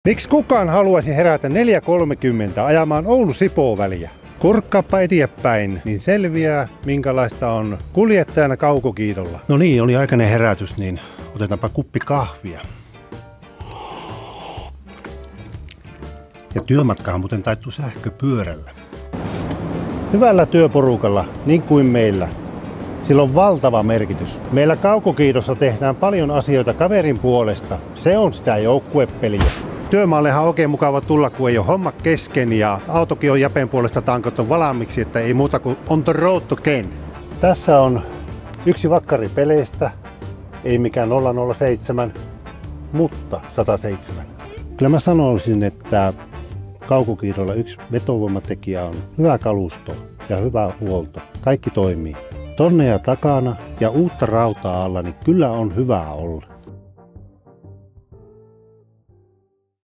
Miksi kukaan haluaisi herätä 4.30 ajamaan Oulu-Sipoo-väliä? Kurkkaappa eteenpäin, niin selviää, minkälaista on kuljettajana kaukokiidolla. No niin, oli aikainen herätys, niin otetaanpa kuppi kahvia. Ja työmatkahan muuten taittuu sähköpyörällä. Hyvällä työporukalla, niin kuin meillä, sillä on valtava merkitys. Meillä kaukokiidossa tehdään paljon asioita kaverin puolesta. Se on sitä joukkuepeliä. Työmaallehan on oikein mukava tulla, kun ei ole homma kesken ja autokin on Japen puolesta tankattu valmiiksi, että ei muuta kuin on the road to Ken. Tässä on yksi vakkari peleistä, ei mikään 007, mutta 107. Kyllä mä sanoisin, että kaukokiidolla yksi vetovoimatekijä on hyvä kalusto ja hyvä huolto. Kaikki toimii. Tonneja takana ja uutta rautaa alla, niin kyllä on hyvä olla.